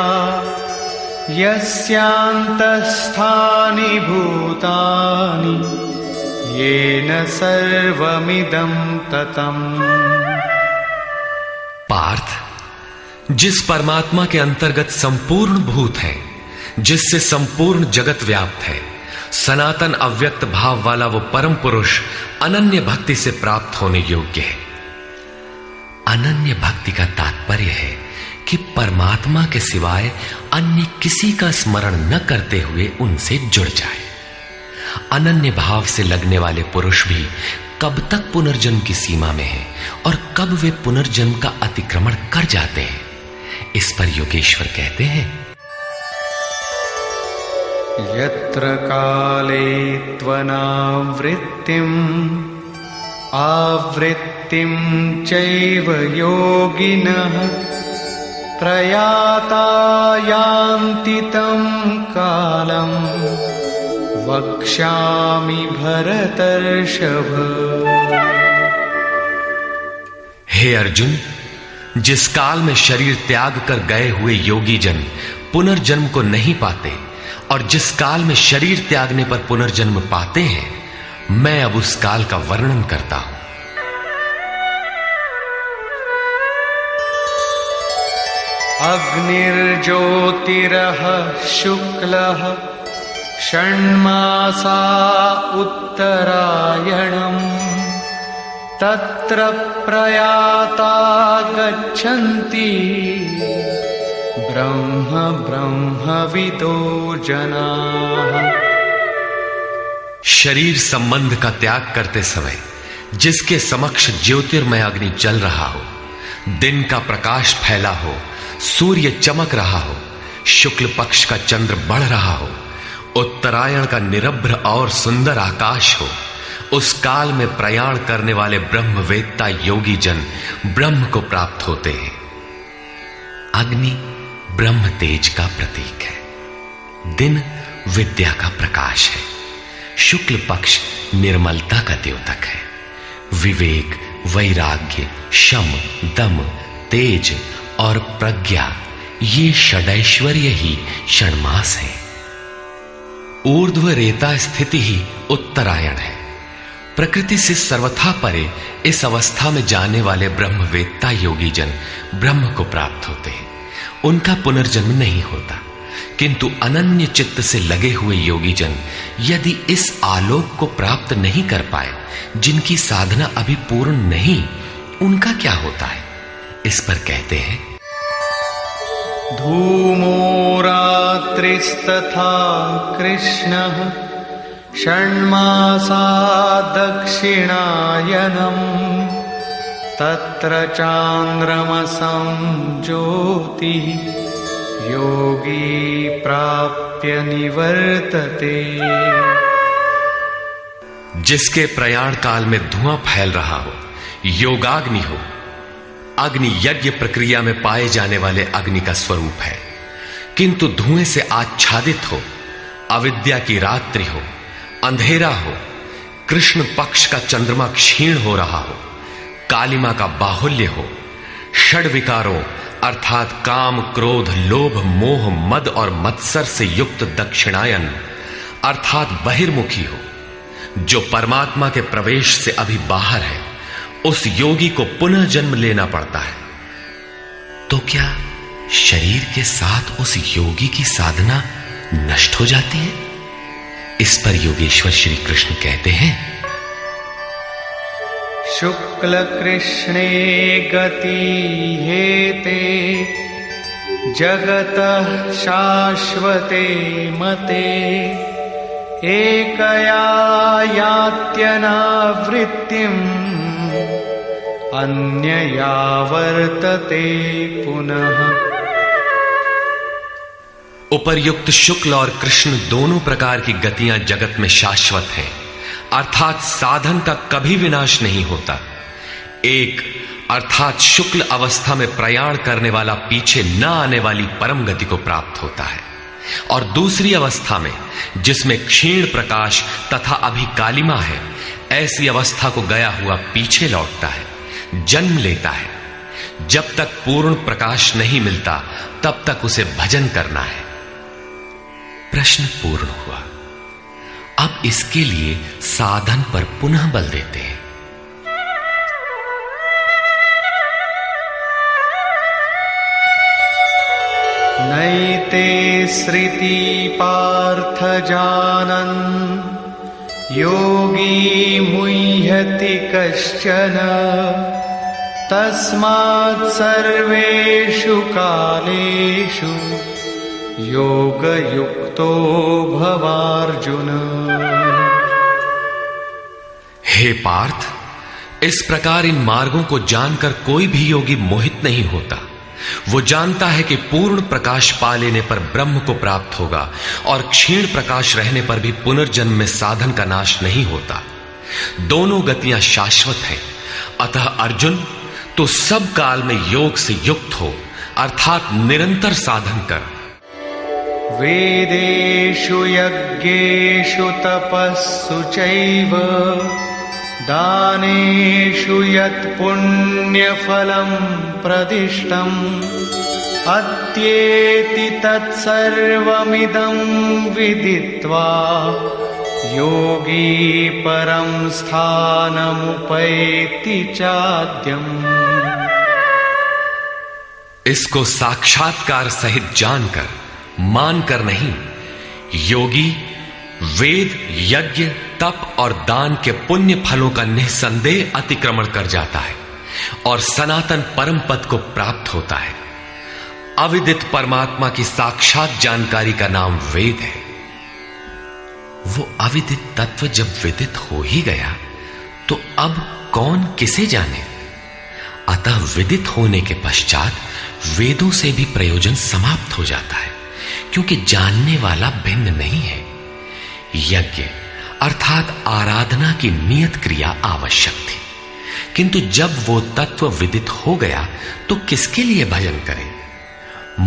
यस्यान्तस्थानि भूतानि येन सर्वमिदं ततम्। पार्थ, जिस परमात्मा के अंतर्गत संपूर्ण भूत है, जिससे संपूर्ण जगत व्याप्त है, सनातन अव्यक्त भाव वाला वो परम पुरुष अनन्य भक्ति से प्राप्त होने योग्य है। अनन्य भक्ति का तात्पर्य है कि परमात्मा के सिवाय अन्य किसी का स्मरण न करते हुए उनसे जुड़ जाए। अनन्य भाव से लगने वाले पुरुष भी कब तक पुनर्जन्म की सीमा में हैं और कब वे पुनर्जन्म का अतिक्रमण कर जाते हैं, इस पर योगेश्वर कहते हैं। यत्र काले त्वनावृत्तिम् आवृत्तिं चैव योगिनः प्रयाता यान्ति तं कालं वक्ष्यामि भरतर्षभ। हे अर्जुन, जिस काल में शरीर त्याग कर गए हुए योगी जन पुनर्जन्म को नहीं पाते और जिस काल में शरीर त्यागने पर पुनर्जन्म पाते हैं, मैं अब उस काल का वर्णन करता हूं। अग्निर्ज्योतिरः शुक्लः षण्मासा उत्तरायणम् तत्र प्रयाता गच्छन्ति ब्रह्मविदो जनाः। शरीर संबंध का त्याग करते समय जिसके समक्ष ज्योतिर्मय अग्नि जल रहा हो, दिन का प्रकाश फैला हो, सूर्य चमक रहा हो, शुक्ल पक्ष का चंद्र बढ़ रहा हो, उत्तरायण का निरभ्र और सुंदर आकाश हो, उस काल में प्रयाण करने वाले ब्रह्मवेत्ता योगी जन ब्रह्म को प्राप्त होते हैं। अग्नि ब्रह्म तेज का प्रतीक है, दिन विद्या का प्रकाश है, शुक्ल पक्ष निर्मलता का द्योतक है, विवेक, वैराग्य, शम, दम, तेज और प्रज्ञा ये षडैश्वर्य ही षण्मास है। ऊर्ध्व रेता स्थिति ही उत्तरायण है। प्रकृति से सर्वथा परे इस अवस्था में जाने वाले ब्रह्मवेत्ता योगी जन ब्रह्म को प्राप्त होते हैं, उनका पुनर्जन्म नहीं होता। किंतु अनन्य चित्त से लगे हुए योगी जन यदि इस आलोक को प्राप्त नहीं कर पाए, जिनकी साधना अभी पूर्ण नहीं, उनका क्या होता है, इस पर कहते हैं। धूमो रात्रिस्तथा कृष्णः षण्मासा दक्षिणायनम् तत्र चान्द्रमसं ज्योतिः योगी प्राप्य निवर्तते। जिसके प्रयाण काल में धुआं फैल रहा हो, योगाग्नि हो। अग्नि यज्ञ प्रक्रिया में पाए जाने वाले अग्नि का स्वरूप है, किंतु धुएं से आच्छादित हो, अविद्या की रात्रि हो, अंधेरा हो, कृष्ण पक्ष का चंद्रमा क्षीण हो रहा हो, कालिमा का बाहुल्य हो, षड विकारों अर्थात काम, क्रोध, लोभ, मोह, मद और मत्सर से युक्त दक्षिणायन अर्थात बहिर्मुखी हो, जो परमात्मा के प्रवेश से अभी बाहर है, उस योगी को पुनः जन्म लेना पड़ता है। तो क्या शरीर के साथ उस योगी की साधना नष्ट हो जाती है? इस पर योगेश्वर श्री कृष्ण कहते हैं। शुक्ल कृष्णे गति हेते जगतः शाश्वते मते एकया यात्यनावृत्तिम् अन्यया वर्तते पुनः। उपर्युक्त शुक्ल और कृष्ण दोनों प्रकार की गतियां जगत में शाश्वत हैं, अर्थात साधन का कभी विनाश नहीं होता। एक अर्थात शुक्ल अवस्था में प्रयाण करने वाला पीछे न आने वाली परम गति को प्राप्त होता है, और दूसरी अवस्था में जिसमें क्षीण प्रकाश तथा अभी कालिमा है, ऐसी अवस्था को गया हुआ पीछे लौटता है, जन्म लेता है। जब तक पूर्ण प्रकाश नहीं मिलता तब तक उसे भजन करना है। प्रश्न पूर्ण हुआ। अब इसके लिए साधन पर पुनः बल देते हैं। नैते श्रुति पार्थ जानन् योगी मुह्यति कश्चन तस्मात् सर्वेषु कालेषु योगयुक्तो भवार्जुन। हे पार्थ, इस प्रकार इन मार्गों को जानकर कोई भी योगी मोहित नहीं होता। वो जानता है कि पूर्ण प्रकाश पा लेने पर ब्रह्म को प्राप्त होगा और क्षीण प्रकाश रहने पर भी पुनर्जन्म में साधन का नाश नहीं होता। दोनों गतियां शाश्वत हैं। अतः अर्जुन, तो सब काल में योग से युक्त हो, अर्थात निरंतर साधन कर। वेदेषु यज्ञेषु तपस्सु चैव दानेषु यत् पुण्यफलं प्रदिष्टम् अत्येति तत्सर्वमिदं विदित्वा योगी परं स्थानमुपैति चाद्यम्। इसको साक्षात्कार सहित जानकर, मानकर नहीं, योगी वेद, यज्ञ, तप और दान के पुण्य फलों का निसंदेह अतिक्रमण कर जाता है और सनातन परम पद को प्राप्त होता है। अविदित परमात्मा की साक्षात जानकारी का नाम वेद है। वो अविदित तत्व जब विदित हो ही गया तो अब कौन किसे जाने। अतः विदित होने के पश्चात वेदों से भी प्रयोजन समाप्त हो जाता है, क्योंकि जानने वाला भिन्न नहीं है। यज्ञ अर्थात आराधना की नियत क्रिया आवश्यक थी, किंतु जब वो तत्व विदित हो गया तो किसके लिए भजन करें।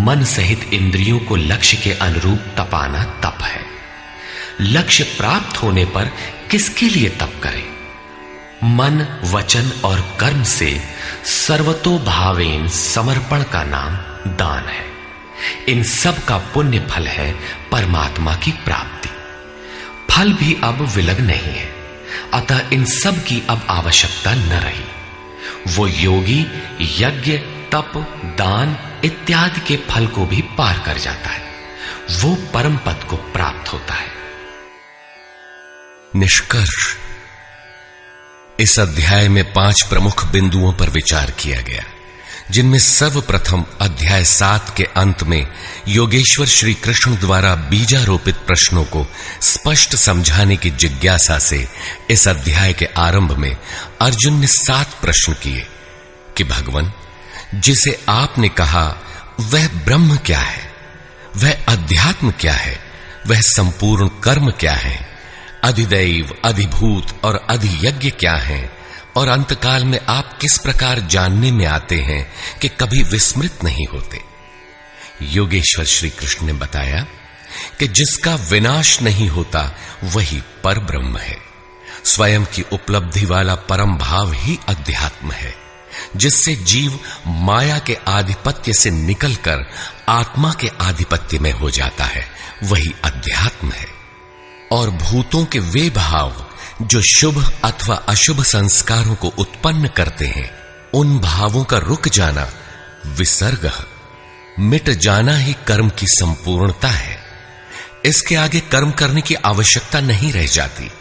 मन सहित इंद्रियों को लक्ष्य के अनुरूप तपाना तप है। लक्ष्य प्राप्त होने पर किसके लिए तप करें। मन, वचन और कर्म से सर्वतोभावेन समर्पण का नाम दान है। इन सब का पुण्य फल है परमात्मा की प्राप्ति। फल भी अब विलग नहीं है, अतः इन सब की अब आवश्यकता न रही। वो योगी यज्ञ, तप, दान इत्यादि के फल को भी पार कर जाता है। वो परम पद को प्राप्त होता है। निष्कर्ष, इस अध्याय में 5 प्रमुख बिंदुओं पर विचार किया गया, जिनमें सर्वप्रथम अध्याय 7 के अंत में योगेश्वर श्री कृष्ण द्वारा बीजारोपित प्रश्नों को स्पष्ट समझाने की जिज्ञासा से इस अध्याय के आरंभ में अर्जुन ने 7 प्रश्न किए कि भगवान, जिसे आपने कहा वह ब्रह्म क्या है, वह अध्यात्म क्या है, वह संपूर्ण कर्म क्या है, अधिदैव, अधिभूत और अधियज्ञ क्या है, और अंतकाल में आप किस प्रकार जानने में आते हैं कि कभी विस्मृत नहीं होते। योगेश्वर श्री कृष्ण ने बताया कि जिसका विनाश नहीं होता वही पर ब्रह्म है। स्वयं की उपलब्धि वाला परम भाव ही अध्यात्म है, जिससे जीव माया के आधिपत्य से निकलकर आत्मा के आधिपत्य में हो जाता है, वही अध्यात्म है। और भूतों के वे भाव जो शुभ अथवा अशुभ संस्कारों को उत्पन्न करते हैं, उन भावों का रुक जाना, विसर्ग, मिट जाना ही कर्म की संपूर्णता है। इसके आगे कर्म करने की आवश्यकता नहीं रह जाती।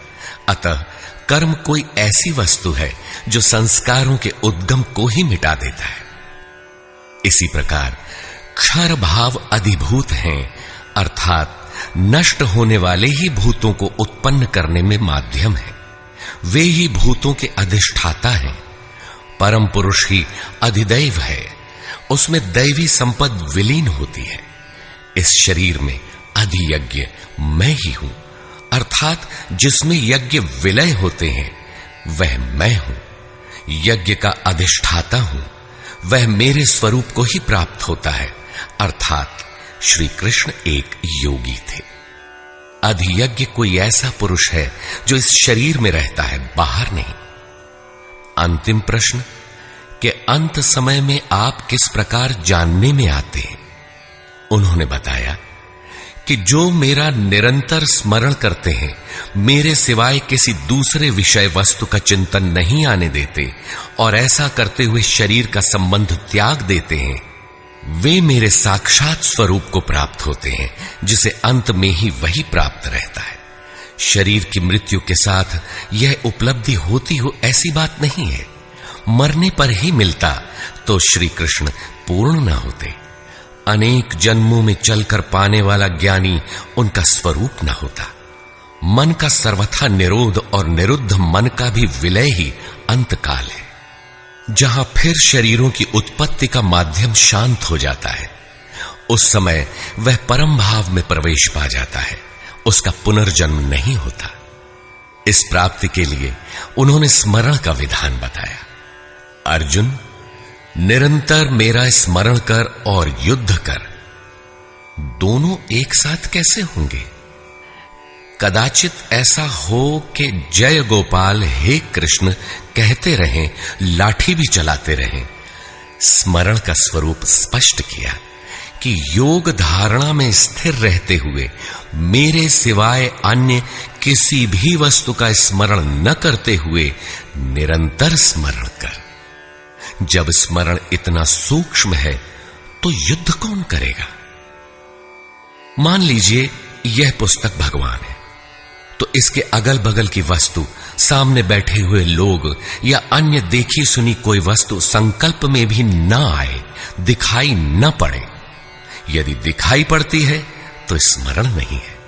अतः कर्म कोई ऐसी वस्तु है जो संस्कारों के उद्गम को ही मिटा देता है। इसी प्रकार क्षर भाव अधिभूत हैं, अर्थात नष्ट होने वाले ही भूतों को उत्पन्न करने में माध्यम है। वे ही भूतों के अधिष्ठाता हैं। परम पुरुष ही अधिदैव है, उसमें दैवी संपद विलीन होती है। इस शरीर में अधियज्ञ मैं ही हूं, अर्थात जिसमें यज्ञ विलय होते हैं वह मैं हूं। यज्ञ का अधिष्ठाता हूं, वह मेरे स्वरूप को ही प्राप्त होता है, अर्थात श्री कृष्ण एक योगी थे। अधियज्ञ कोई ऐसा पुरुष है जो इस शरीर में रहता है, बाहर नहीं। अंतिम प्रश्न कि अंत समय में आप किस प्रकार जानने में आते हैं। उन्होंने बताया कि जो मेरा निरंतर स्मरण करते हैं, मेरे सिवाय किसी दूसरे विषय वस्तु का चिंतन नहीं आने देते और ऐसा करते हुए शरीर का संबंध त्याग देते हैं, वे मेरे साक्षात स्वरूप को प्राप्त होते हैं, जिसे अंत में ही वही प्राप्त रहता है। शरीर की मृत्यु के साथ यह उपलब्धि होती हो ऐसी बात नहीं है। मरने पर ही मिलता तो श्री कृष्ण पूर्ण न होते। अनेक जन्मों में चलकर पाने वाला ज्ञानी उनका स्वरूप न होता। मन का सर्वथा निरोध और निरुद्ध मन का भी विलय ही अंतकाल है, जहां फिर शरीरों की उत्पत्ति का माध्यम शांत हो जाता है। उस समय वह परम भाव में प्रवेश पा जाता है, उसका पुनर्जन्म नहीं होता। इस प्राप्ति के लिए उन्होंने स्मरण का विधान बताया। अर्जुन, निरंतर मेरा स्मरण कर और युद्ध कर, दोनों एक साथ कैसे होंगे? कदाचित ऐसा हो कि जय गोपाल हे कृष्ण कहते रहें, लाठी भी चलाते रहें। स्मरण का स्वरूप स्पष्ट किया कि योग धारणा में स्थिर रहते हुए मेरे सिवाय अन्य किसी भी वस्तु का स्मरण न करते हुए निरंतर स्मरण कर। जब स्मरण इतना सूक्ष्म है तो युद्ध कौन करेगा? मान लीजिए यह पुस्तक भगवान है, तो इसके अगल बगल की वस्तु, सामने बैठे हुए लोग या अन्य देखी सुनी कोई वस्तु संकल्प में भी न आए, दिखाई न पड़े। यदि दिखाई पड़ती है तो स्मरण नहीं है।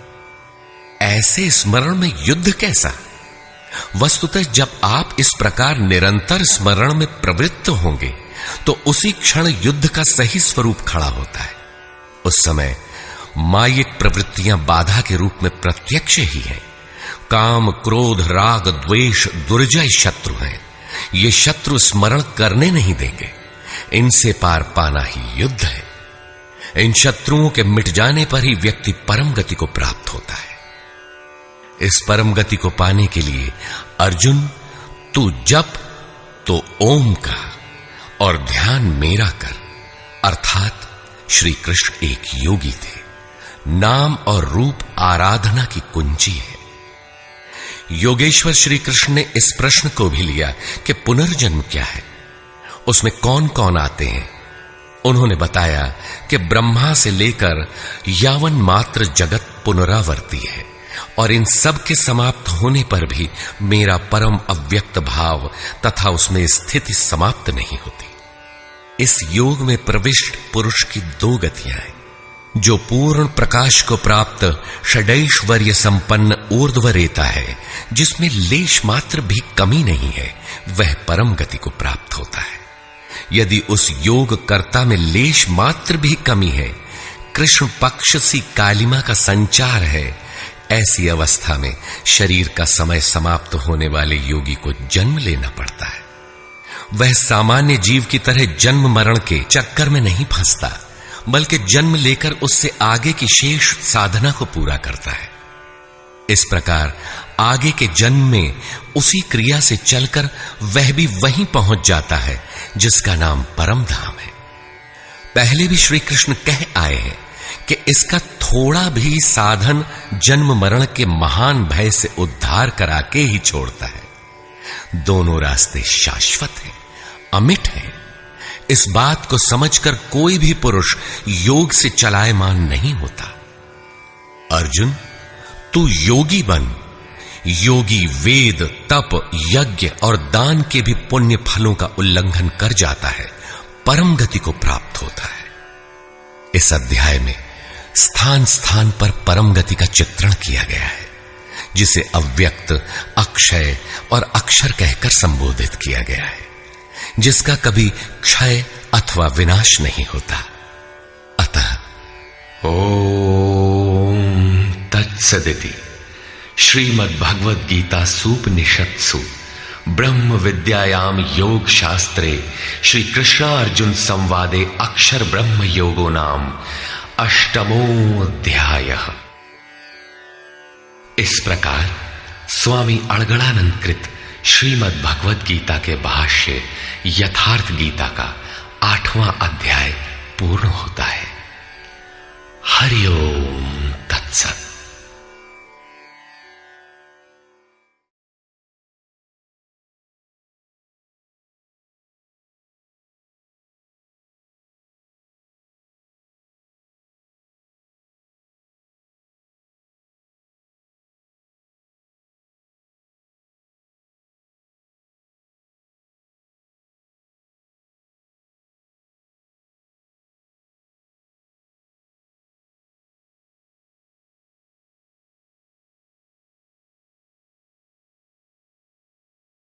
ऐसे स्मरण में युद्ध कैसा? वस्तुतः जब आप इस प्रकार निरंतर स्मरण में प्रवृत्त होंगे तो उसी क्षण युद्ध का सही स्वरूप खड़ा होता है। उस समय मायिक प्रवृत्तियां बाधा के रूप में प्रत्यक्ष ही हैं। काम, क्रोध, राग, द्वेष दुर्जय शत्रु हैं। ये शत्रु स्मरण करने नहीं देंगे। इनसे पार पाना ही युद्ध है। इन शत्रुओं के मिट जाने पर ही व्यक्ति परम गति को प्राप्त होता है। इस परम गति को पाने के लिए अर्जुन, तू जप तो ओम का और ध्यान मेरा कर, अर्थात श्री कृष्ण एक योगी थे। नाम और रूप आराधना की कुंजी है। योगेश्वर श्री कृष्ण ने इस प्रश्न को भी लिया कि पुनर्जन्म क्या है, उसमें कौन कौन आते हैं। उन्होंने बताया कि ब्रह्मा से लेकर यावन मात्र जगत पुनरावर्ती है और इन सब के समाप्त होने पर भी मेरा परम अव्यक्त भाव तथा उसमें स्थिति समाप्त नहीं होती। इस योग में प्रविष्ट पुरुष की दो गतियां हैं। जो पूर्ण प्रकाश को प्राप्त षडैश्वर्य संपन्न ऊर्ध्वरेता है, जिसमें लेश मात्र भी कमी नहीं है, वह परम गति को प्राप्त होता है। यदि उस योग कर्ता में लेश मात्र भी कमी है, कृष्ण पक्ष सी कालिमा का संचार है, ऐसी अवस्था में शरीर का समय समाप्त होने वाले योगी को जन्म लेना पड़ता है। वह सामान्य जीव की तरह जन्म मरण के चक्कर में नहीं फंसता, बल्कि जन्म लेकर उससे आगे की शेष साधना को पूरा करता है। इस प्रकार आगे के जन्म में उसी क्रिया से चलकर वह भी वहीं पहुंच जाता है जिसका नाम परम धाम है। पहले भी श्री कृष्ण कह आए हैं कि इसका थोड़ा भी साधन जन्म मरण के महान भय से उद्धार करा के ही छोड़ता है। दोनों रास्ते शाश्वत हैं, अमिट हैं। इस बात को समझकर कोई भी पुरुष योग से चलायमान नहीं होता। अर्जुन, तू योगी बन। योगी वेद, तप, यज्ञ और दान के भी पुण्य फलों का उल्लंघन कर जाता है, परम गति को प्राप्त होता है। इस अध्याय में स्थान स्थान पर परम गति का चित्रण किया गया है, जिसे अव्यक्त, अक्षय और अक्षर कहकर संबोधित किया गया है, जिसका कभी क्षय अथवा विनाश नहीं होता। अतः ओम तत्सदिति श्रीमद् भगवद गीता सूपनिषत्सु ब्रह्म विद्यायाम योग शास्त्रे श्री कृष्णार्जुन संवादे अक्षर ब्रह्म योगो नाम अष्टमोऽध्यायः। इस प्रकार स्वामी अड़गड़ानंद कृत श्रीमद् भगवद गीता के भाष्य यथार्थ गीता का 8वां अध्याय पूर्ण होता है। हरि ओम तत्सत।